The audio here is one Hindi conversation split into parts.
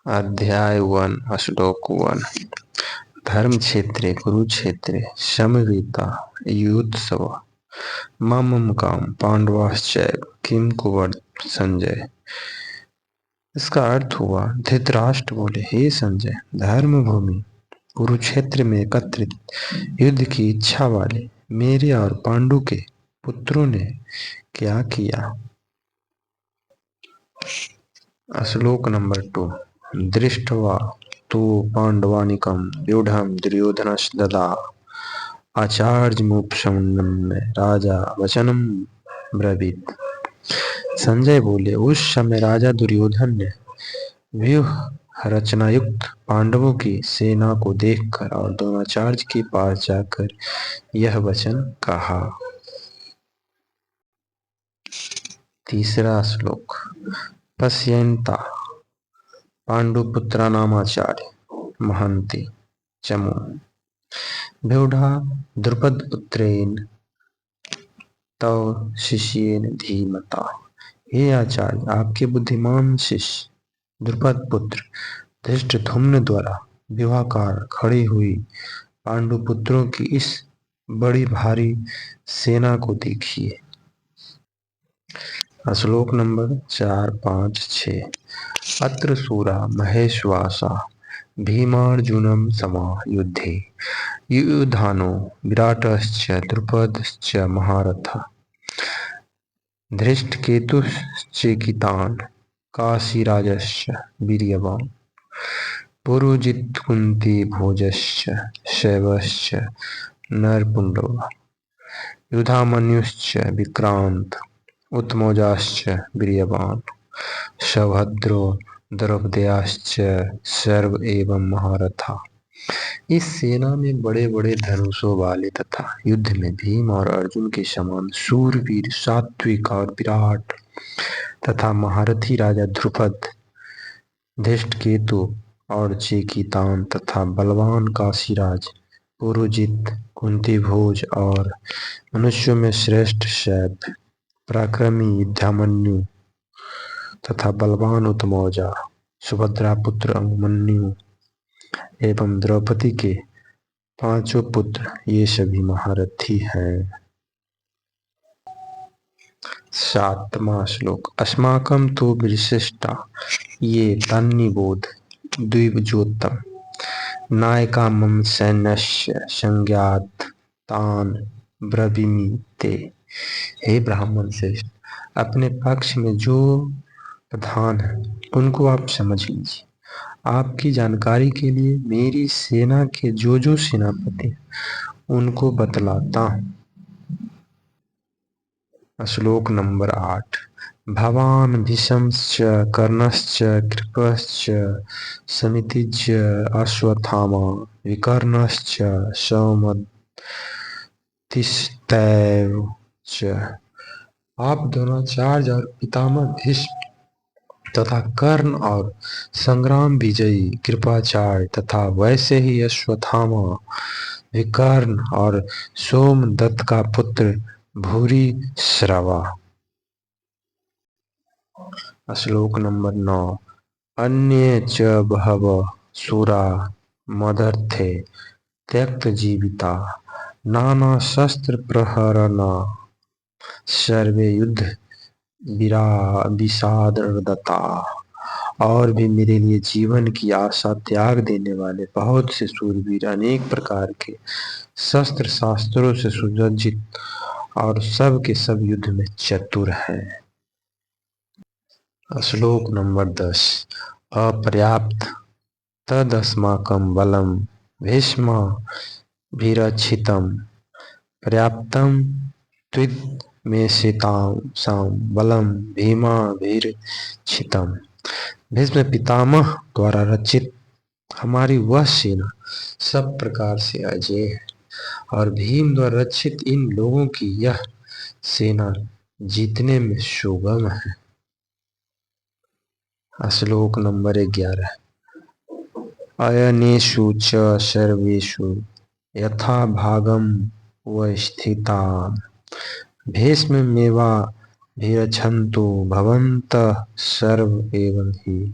अध्याय 1 श्लोक 1 धर्म क्षेत्रे कुरुक्षेत्रे समवेता युयोत्सव मम काम पांडवाश्चैव किम कुर्वन् संजय। इसका अर्थ हुआ, धृतराष्ट्र बोले, हे संजय, धर्म भूमि कुरुक्षेत्र में एकत्रित युद्ध की इच्छा वाले मेरे और पांडु के पुत्रों ने क्या किया। श्लोक नंबर 2 दृष्ट्वा तु पाण्डवानीकं व्यूढं दुर्योधनस्य आचार्यमुपशमन्य राजा वचनं ब्रवीत। संजय बोले, उस समय राजा दुर्योधन ने व्यूह रचना युक्त पांडवों की सेना को देखकर और द्रोणाचार्य के पास जाकर यह वचन कहा। तीसरा श्लोक पश्यन्ता पांडुपुत्राणामाचार्य महन्ति चमु व्यूढा द्रुपदपुत्रेण तव शिष्येन धीमता। हे आचार्य, आपके बुद्धिमान शिष्य द्रुपद पुत्र धृष्टद्युम्न द्वारा व्यूहाकार खड़ी हुई पांडुपुत्रों की इस बड़ी भारी सेना को देखिए। श्लोक नंबर 4, 5, 6 अत्र सूरा महेश्वासा भीमार्जुनं समायुध्ये युयुधानो विराटश्च द्रुपदश्च महारथः धृष्टकेतुश्चेकितान् काशीराजश्च वीर्यवान् पुरोजित्कुन्तीभोजश्च शैवश्च नरपुङ्गवः युधामन्युश्च विक्रान्त उत्तमौजाश्च वीर्यवान् सौभद्रो द्रौपदेयाश्च सर्व एवं महारथा। इस सेना में बड़े बड़े धनुषों वाले तथा युद्ध में भीम और अर्जुन के समान शूरवीर, सात्विक और विराट तथा महारथी राजा द्रुपद, धृष्टकेतु और चेकितान तथा बलवान काशीराज पुरोजित, कुंतीभोज और मनुष्यों में श्रेष्ठ शैव, पराक्रमी युधामन्यु तथा बलवान उत्तमौजा, सुभद्रा पुत्र अभिमन्यु एवं द्रौपदी के पांचों पुत्र, ये सभी महारथी हैं। 7वां श्लोक अस्माकं तु विशिष्टा ये तन्निबोध द्विजोत्तम नायका मम सैन्यस्य संज्ञात तान ब्रवीमि ते। हे ब्राह्मण श्रेष्ठ, अपने पक्ष में जो प्रधान है उनको आप समझ लीजिए। आपकी जानकारी के लिए मेरी सेना के जो सेनापति उनको बतलाता हूँ। श्लोक नंबर 8 भवान भीष्मश्च कर्णश्च कृपश्च समितिश्च अश्वत्थामा विकर्णश्च सौमतिस्तैव च। आप द्रोणाचार्य और पितामह भीष्म तथा कर्ण और संग्राम विजयी कृपाचार्य तथा वैसे ही अश्वत्थामा, विकर्ण और सोमदत्त का पुत्र भूरिश्रवा। श्लोक नंबर 9 अन्ये च बहवः शूरा मदर्थे त्यक्त जीविता नाना शस्त्र प्रहरणा सर्वे युद्ध विषादरता। और भी मेरे लिए जीवन की आशा त्याग देने वाले बहुत से शूरवीर अनेक प्रकार के शस्त्र शास्त्रों से सुसज्जित और सब के सब युद्ध में चतुर हैं। श्लोक नंबर 10 अपर्याप्त तदस्माकं बलं भीष्माभिरक्षितं पर्याप्तं त्विदमेषितां बलं भीमाभिरक्षितं। भीष्म पितामह द्वारा रचित हमारी वह सेना सब प्रकार से अजेय है और भीम द्वारा रचित इन लोगों की यह सेना जीतने में सुगम है। श्लोक नंबर 11 अयनेषु च सर्वेषु यथा भागं वस्थितान् भीष्ममेवाभिरक्षन्तु भवन्तः सर्व एव हि।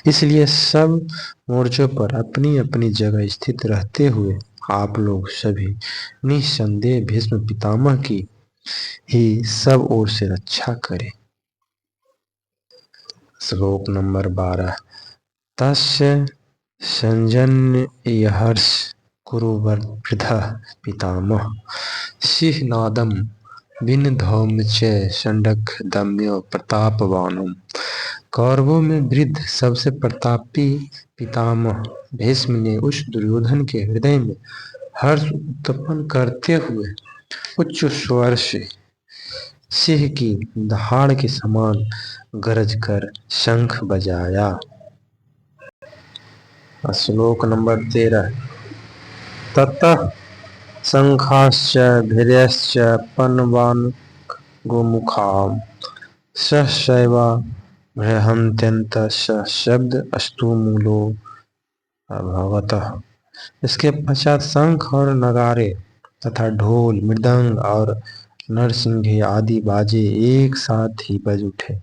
इसलिए सब मोर्चों पर अपनी अपनी जगह स्थित रहते हुए आप लोग सभी निस्संदेह भीष्म पितामह की ही सब ओर से रक्षा करें। श्लोक नंबर 12। तस्य संजन्यहर्ष कुरुवृद्धः पितामह सिंहनादं विनधौम च षण्डकदम्यो प्रतापवानुम। कौरवों में वृद्ध सबसे प्रतापी पितामह भीष्म ने उस दुर्योधन के हृदय में हर्ष उत्पन्न करते हुए उच्च स्वर से सिंह की दहाड़ के समान गरज कर शंख बजाया। श्लोक नंबर 13। ततः शंखाश्च भैर्यश्च पन्वान् गोमुखाम् सहसैव बृहन्त्यन्त शब्द अस्तु मूलो भगवतः। इसके पश्चात शंख और नगारे तथा ढोल मृदंग और नरसिंघे आदि बाजे एक साथ ही बज उठे।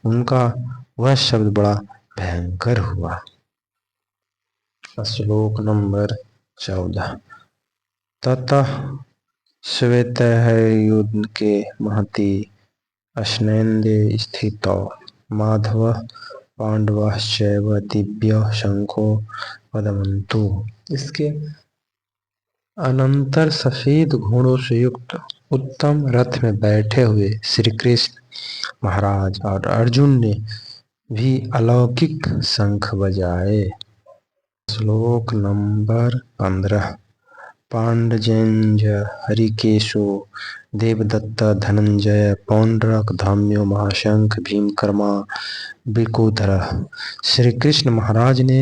उनका वह शब्द बड़ा भयंकर हुआ। श्लोक नंबर 14। ततः श्वेतः युद्ध के महति अश्नेन्दे स्थितो माधवः पांडवाश्चैव दिव्य शंखो पदमन्तु। इसके अनंतर सफेद घोड़ों से युक्त उत्तम रथ में बैठे हुए श्री कृष्ण महाराज और अर्जुन ने भी अलौकिक शंख बजाए। श्लोक नंबर 15। पांडजेंज हरिकेशो देवदत्त धनंजय पौंड्रक धाम्यो महाशंख भीमकर्मा बिकुधर। श्री कृष्ण महाराज ने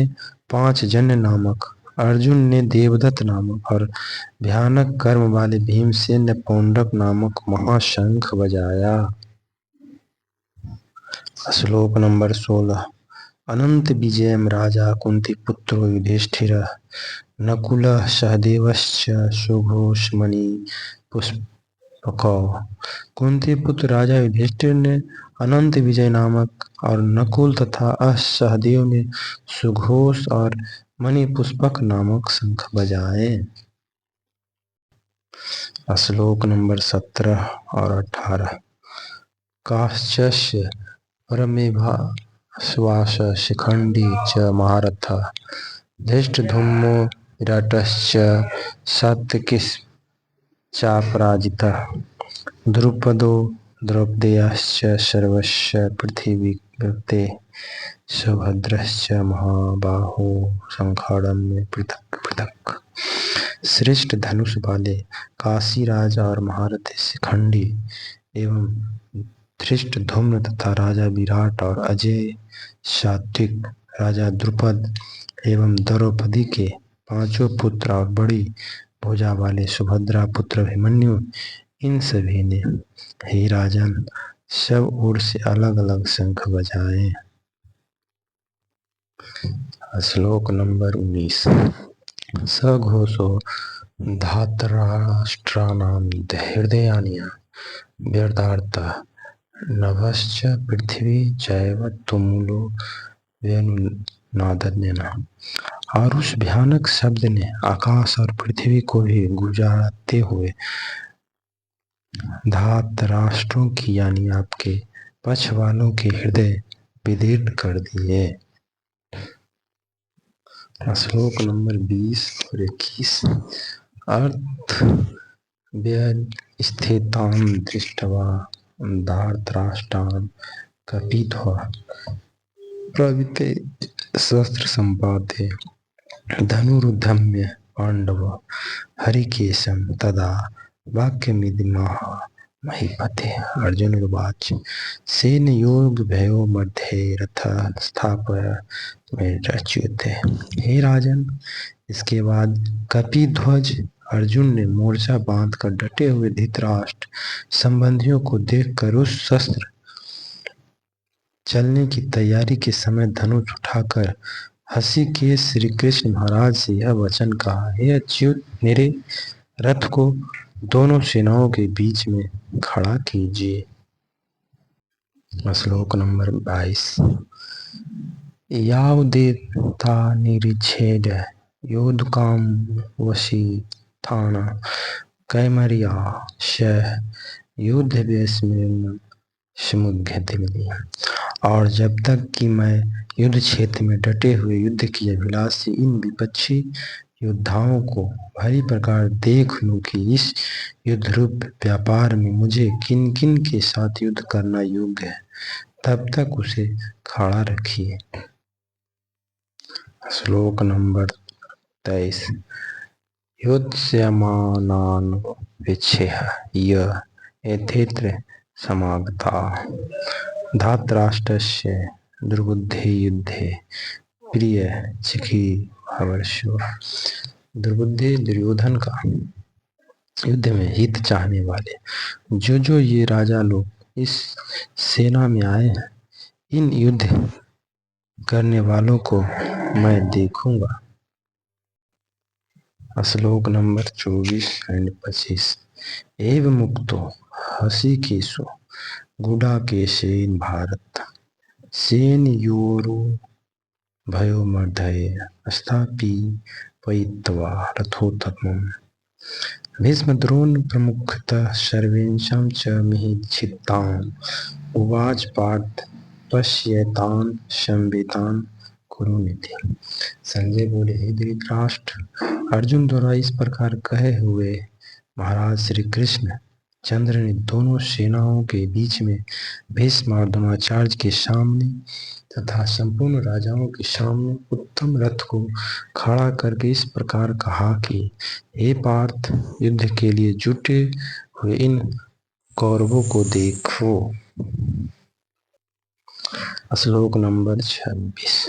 पांचजन्य नामक, अर्जुन ने देवदत्त नामक और भयानक कर्म वाले भीमसेन ने पौंड्रक नामक महाशंख बजाया। श्लोक नंबर 16। अनंत विजयम राजा कुंती पुत्रो युधिष्ठिरः नकुलः सहदेवश्च सुघोषमणि पुष्पकौ। कुंती पुत्र राजा युधिष्ठिर ने अनंत विजय नामक और नकुल तथा सहदेव ने सुघोष और मणि पुष्पक नामक शंख बजाए। श्लोक नंबर 17 और 18। काश्चस्य परमेभास्वास शिखंडी च महारथः धृष्टद्युम्नो विराटश्च सात्यकिश्च चापराजितः द्रुपदो द्रौपदेयश्च सर्वस्य पृथिवीकृते सुभद्रश्च महाबाहो शंखाढ्य पृथक पृथक। श्रेष्ठ धनुष वाले काशीराज और महारथी शिखंडी एवं धृष्टद्युम्न तथा राजा विराट और अजय सात्विक राजा द्रुपद एवं द्रौपदी के पांचों पुत्र और बड़ी भुजा वाले सुभद्रा पुत्र अभिमन्यु, इन सभी ने हे राजन सब ओर से अलग अलग शंख बजाए। श्लोक नंबर 19। सघोषो धातराष्ट्राणां हृदयानि व्यर्थार्थ नभश्च पृथ्वी चैव तुमुलो वेणुनादन्यः। और उस भयानक शब्द ने आकाश और पृथ्वी को भी गुजारते हुए धातराष्ट्रों की यानी आपके पक्ष वालों के हृदय विदीर्ण कर दिए। श्लोक नंबर 20 और 21। अर्थ व्यस्थितान् दृष्ट्वा धार्तराष्ट्रान् कपिध्वः प्रवृत्ते शस्त्र संपाते धनुरुद्धम्य पांडव हरिकेशं तदा वाक्यमिदमः महीपते। अर्जुन उवाच सेन योग भयो मध्ये रथ स्थापय मेच्युते। हे राजन, इसके बाद कपिध्वज अर्जुन ने मोर्चा बांधकर डटे हुए धृतराष्ट्र संबंधियों को देखकर उस शस्त्र चलने की तैयारी के समय धनुष उठाकर हंसी के श्री कृष्ण महाराज से यह वचन कहा, हे अच्युत, मेरे रथ को दोनों सेनाओं के बीच में खड़ा कीजिए। श्लोक नंबर 22। यावदेता निरिच्छेद योद्धकाम वशी थाना कैमरिया शह युद्ध व्यस्मिन समुद्यते मिली। और जब तक कि मैं युद्ध क्षेत्र में डटे हुए युद्ध की अभिलाषी इन विपक्षी योद्धाओं को भली प्रकार देख लूं कि इस युद्ध रूप व्यापार में मुझे किन किन के साथ युद्ध करना योग्य है, तब तक उसे खड़ा रखिए। श्लोक नंबर 23। युध्यमानान् विच्छेह यः एतेऽत्र समागता धातराष्ट्रस्य दुर्बुद्धे युद्धे प्रिय चिखीभवर्षु। दुर्बुद्धे दुर्योधन का युद्ध में हित चाहने वाले जो ये राजा लोग इस सेना में आए हैं, इन युद्ध करने वालों को मैं देखूंगा। श्लोक नंबर 24 एंड 25। एवं मुक्तो हसिकेशो गुडाकेशेन भारत सेनयोरु भयोमर्दये स्थापित्वा रथोत्तमम्। भीष्म द्रोण प्रमुखतः सर्वेषां च मिहिच्छित्तान् उवाच पार्थ पश्येतान् संवेतान् कुरुनिति। संजय बोले, हे धृतराष्ट्र, अर्जुन द्वारा इस प्रकार कहे हुए महाराज श्री कृष्ण चंद्र ने दोनों सेनाओं के बीच में भीष्म और द्रोणाचार्य के सामने तथा संपूर्ण राजाओं के सामने उत्तम रथ को खड़ा करके इस प्रकार कहा कि हे पार्थ, युद्ध के लिए जुटे हुए इन कौरवों को देखो। श्लोक नंबर 26।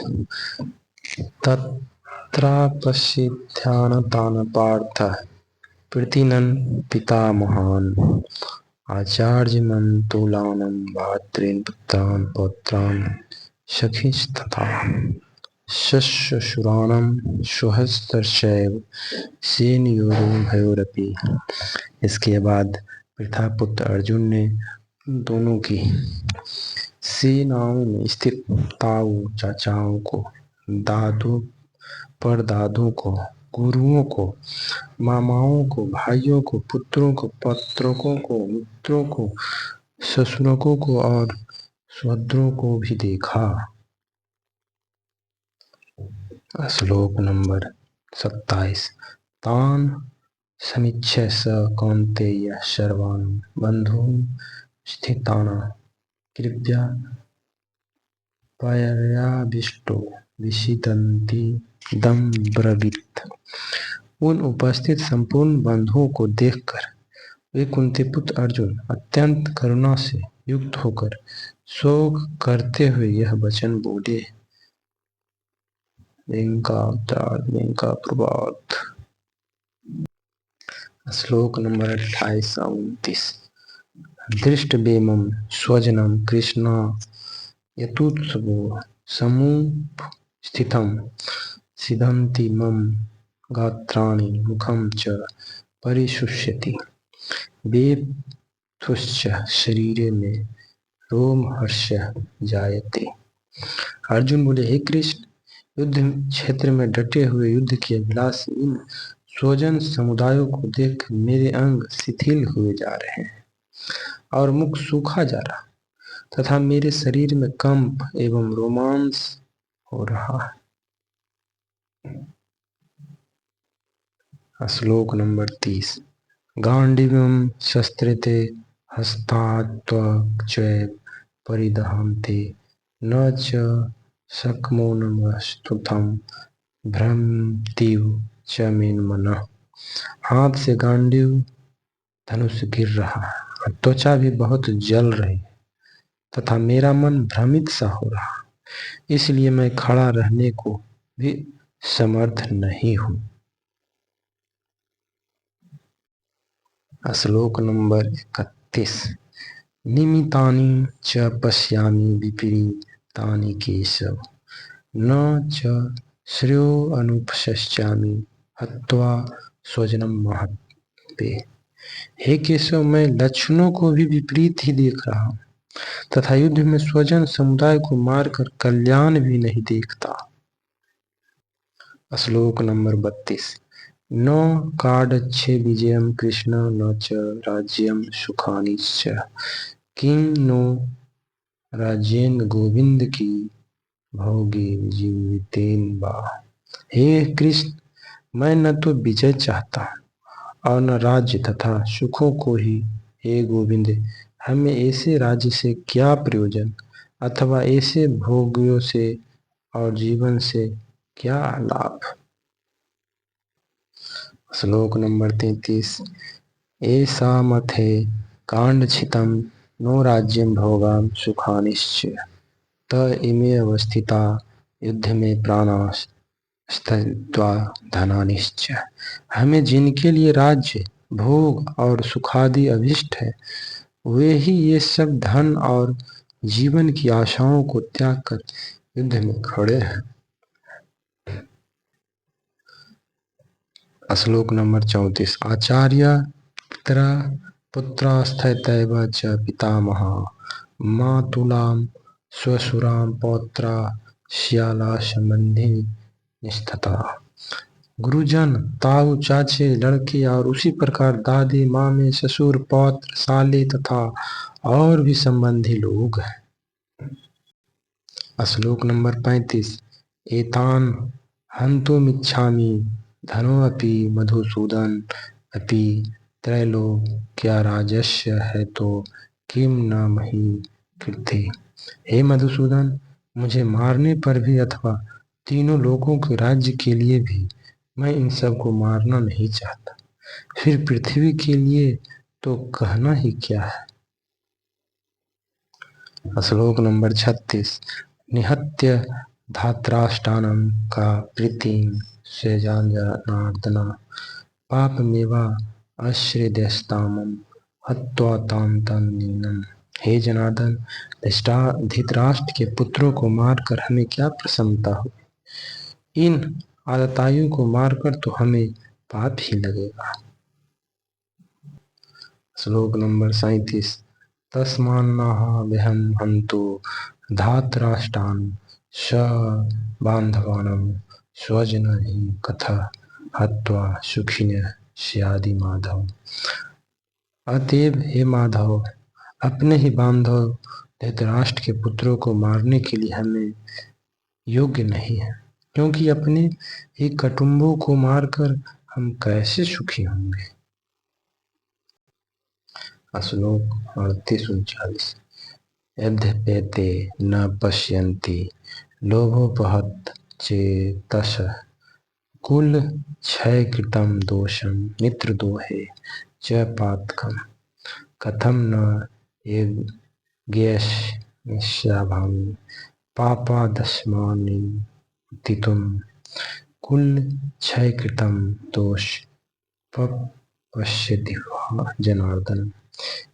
तत्रापश्यध्यानतान् पार्थः प्रतिनन् पितामहान् आचार्यमन्तुलानं भ्रातॄन् पुत्रान् पौत्रान् सखींस्तथा श्वशुराणां स्वहस्तश्चैव सेनयोरुभयोरपि। इसके बाद पितापुत्र अर्जुन ने दोनों की सेनाओं में स्थित ताऊ चाचाओं को, दादू परदादों को, गुरुओं को, मामाओं को, भाइयों को, पुत्रों को, पौत्रों को, मित्रों को, ससुरों को और सहोदरों को भी देखा। श्लोक नंबर 27। तान् समीक्ष्य स कौन्तेय सर्वान् बन्धून् स्थितान् कृपया पर्यविष्टो विषीदन्तीदं ब्रवीत्। उन उपस्थित संपूर्ण बंधुओं को देखकर वे कुंती पुत्र अर्जुन अत्यंत करुणा से युक्त होकर शोक करते हुए यह वचन बोले। वेंका प्रभात। श्लोक नंबर 28 और 29। दृष्टवेमं स्वजनं कृष्ण यतुत्सवो समुपस्थितं सीदन्ति मम गात्राणि मुखं च परिशुष्यति वेपथुश्च शरीरे में रोमहर्ष जायते। अर्जुन बोले, हे कृष्ण, युद्ध क्षेत्र में डटे हुए युद्ध की अभिलाषी इन स्वजन समुदायों को देख मेरे अंग शिथिल हुए जा रहे हैं और मुख सूखा जा रहा तथा मेरे शरीर में कंप एवं रोमांस हो रहा है। श्लोक नंबर 30। गांडीवं शस्त्रेते हस्तात्वचैव परिदहन्ते न च शक्मो नमस्तुतं भ्रमतीव च मे मनः। हाथ से गांडीव धनुष गिर रहा है और त्वचा भी बहुत जल रही है तथा मेरा मन भ्रमित सा हो रहा, इसलिए मैं खड़ा रहने को भी समर्थ नहीं हूँ। श्लोक नंबर 31। निमितानि च पश्यामि विपरीतानि केशव न च श्रेयो अनुपश्यामि हत्वा स्वजनम महत्ते। हे केशव, मैं लक्षणों को भी विपरीत ही देख रहा हूँ तथा युद्ध में स्वजन समुदाय को मारकर कल्याण भी नहीं देखता। श्लोक नंबर 32। न काढ़च्छे विजयम कृष्ण न च राज्यम सुखानिश्च किं नो राज्येन गोविंद की भोगे जीवितेन वा। हे कृष्ण, मैं न तो विजय चाहता और न राज्य तथा सुखों को ही। हे गोविंद, हमें ऐसे राज्य से क्या प्रयोजन अथवा ऐसे भोग्यों से और जीवन से क्या लाभ। श्लोक नंबर 33। ऐसा मथे कांडछितं नो राज्यं भोगां सुखानिश्च त इमे अवस्थिता युद्ध में प्राणास स्थित्वा धनानिश्च। हमें जिनके लिए राज्य भोग और सुखादि अभिष्ट है, वे ही ये सब धन और जीवन की आशाओं को त्याग कर युद्ध में खड़े हैं। श्लोक नंबर 34। आचार्य पितरा पुत्रास्तैव च पितामहा मातुलां स्वसुरां पौत्रा श्याला संबंधी निष्ठता। गुरुजन, ताऊ, चाचे, लड़के और उसी प्रकार दादी, मामे, ससुर, पौत्र, साले तथा और भी संबंधी लोग हैं। श्लोक नंबर 35। एतान हन्तुमिच्छामि धनोऽपि मधुसूदन अपि त्रैलोक्यराज्यस्य हेतो किं न मही कृते। हे मधुसूदन, मुझे मारने पर भी अथवा तीनों लोकों के राज्य के लिए भी मैं इन सब को मारना नहीं चाहता, फिर पृथ्वी के लिए तो कहना ही क्या है। श्लोक नंबर 36। निहत्य धात्राष्टानं का प्रीतिं सेजान्जनार्दना पापमेवा आश्रयस्तामं हत्वा तां तन्नीनम्। हे जनार्दन, धृतराष्ट्र के पुत्रों को मारकर हमें क्या प्रसन्नता हो। इन आतताइयों को मारकर तो हमें पाप ही लगेगा। श्लोक नंबर 37। तस्मान्नाह विहं हन्तु धातराष्ट्रान् सबान्धवान् स्वजनं हि कथं हत्वा सुखिनः स्यादि माधव। अतएव हे माधव, अपने ही बांधव धृतराष्ट्र के पुत्रों को मारने के लिए हमें योग्य नहीं है, क्योंकि अपने ही कुटुंबों को मारकर हम कैसे सुखी होंगे। श्लोक 38-39। यद्यपेते न पश्यन्ति लोभोपहत चेतसः कुल क्षयकृतं दोषं मित्रद्रोहे च पातकम् कथं न ज्ञेयस्याभामि पापादस्मान्नितितुम्। कुल क्षयकृतं दोष पश्यति वा जनार्दन।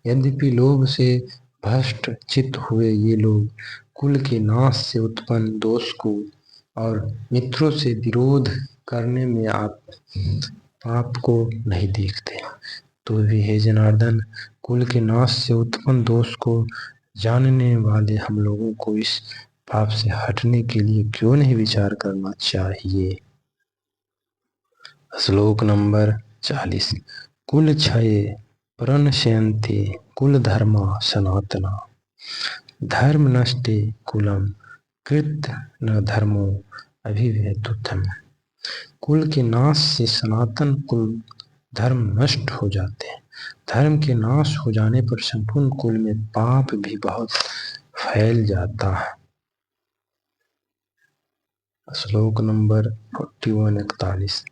यद्यपि लोभ से भ्रष्ट चित्त हुए ये लोग कुल के नाश से उत्पन्न दोष को और मित्रों से विरोध करने में आप पाप को नहीं देखते, तो भी हे जनार्दन, कुल के नाश से उत्पन्न दोष को जानने वाले हम लोगों को इस पाप से हटने के लिए क्यों नहीं विचार करना चाहिए। श्लोक नंबर 40। कुल क्षये प्रणश्यन्ते कुल धर्मा सनातना धर्म नष्टे कुलम कृत न धर्मो अभिवेतुतम। कुल के नाश से सनातन कुल धर्म नष्ट हो जाते हैं। धर्म के नाश हो जाने पर संपूर्ण कुल में पाप भी बहुत फैल जाता है। श्लोक नंबर 41-41।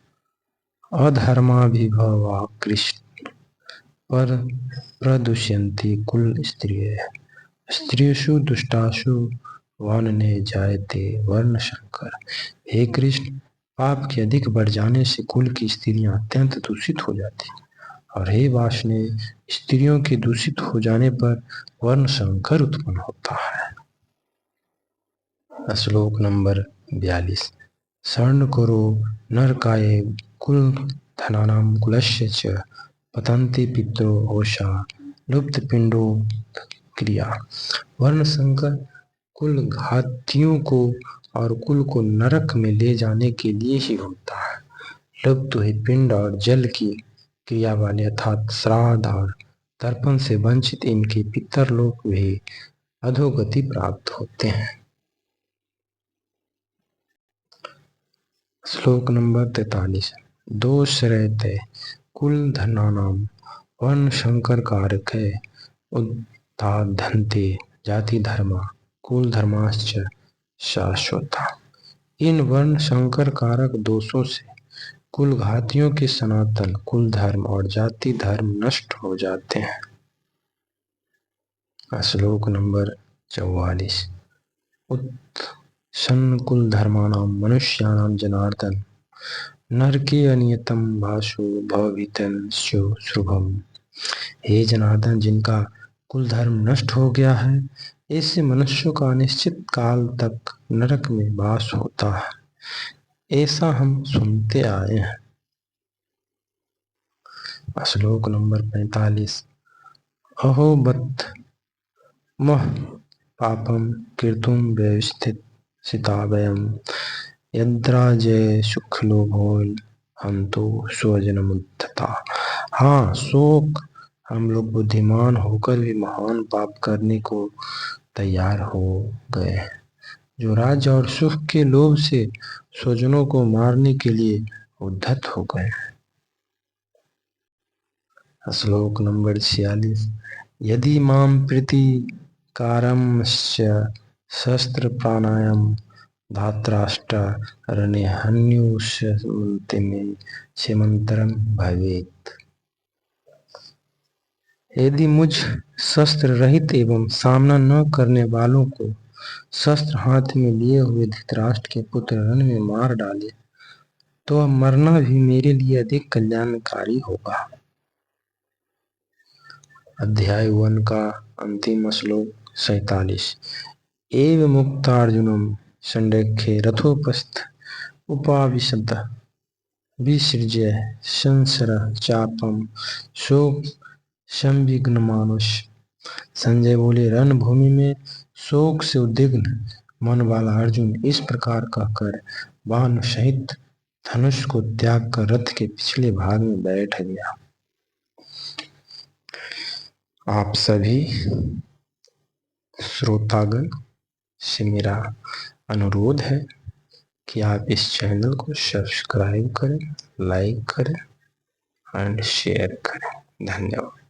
अधर्माभिभवा कृष्ण पर प्रदुष्यन्ति कुल स्त्रियः स्त्रीषु दुष्टासु वर्णने जायते वर्ण संकर। हे कृष्ण, पाप के अधिक बढ़ जाने से कुल की स्त्रियां अत्यंत दूषित हो जाती, और हे वासने, स्त्रियों के दूषित हो जाने पर वर्ण संकर उत्पन्न होता है। श्लोक नंबर 42। शर्णकुरो नरकाये कुल धनानां कुलस्य च पतन्ति पितरो होशा लुप्त पिंडो क्रिया। वर्ण संकर कुल घातियों को और कुल को नरक में ले जाने के लिए ही होता है। लुप्त हुए पिंड और जल की क्रिया वाले अर्थात श्राद्ध और तर्पण से वंचित इनके पितरलोक भी अधोगति प्राप्त होते हैं। श्लोक नंबर 43। दोष रहते कुल धनानाम वर्ण शंकर कारके उद्धाधन्ते जाति धर्मा कुल धर्माश्च शाश्वता। इन वर्ण शंकर कारक दोषों से कुल घातियों के सनातन कुल धर्म और जाति धर्म नष्ट हो जाते हैं। श्लोक नंबर 44। उत्सन्न कुल धर्माणाम मनुष्याणाम जनार्दन नरके अनियतम भाषो भवभीतं शुभम। हे जनार्दन, जिनका कुल धर्म नष्ट हो गया है ऐसे मनुष्यों का अनिश्चित काल तक नरक में वास होता है, ऐसा हम सुनते आए हैं। श्लोक नंबर 45। अहो बत मह पापम कीर्तुम व्यवस्थिता वयम यद्राजय सुखलोभोल हम तो स्वजनमुद्धता। हाँ, शोक हम लोग बुद्धिमान होकर भी महान पाप करने को तैयार हो गए, जो राज्य और सुख के लोभ से स्वजनों को मारने के लिए उद्धत हो गए। श्लोक नंबर 46। यदि माम प्रीतिकारमस्य शस्त्र प्राणायाम धात्राष्ट रणे हन्युष्यन्ति में क्षेमंतरम भवेत्। यदि मुझ शस्त्र रहित एवं सामना न करने वालों को शस्त्र हाथ में लिए हुए धृतराष्ट्र के पुत्र रण में मार डाले तो मरना भी मेरे लिए अधिक कल्याणकारी होगा। अध्याय 1 का अंतिम श्लोक 47। एव मुक्तार्जुनम संडेखे रथोपस्थ उपाविशद विसृज्य संसर चापम शोक संविघ्न मानुष। संजय बोले, रणभूमि में शोक से उद्विग्न मन वाला अर्जुन इस प्रकार कहकर बाण सहित धनुष को त्याग कर रथ के पिछले भाग में बैठ गया। आप सभी श्रोतागण से मेरा अनुरोध है कि आप इस चैनल को सब्सक्राइब करें, लाइक करें एंड शेयर करें। धन्यवाद।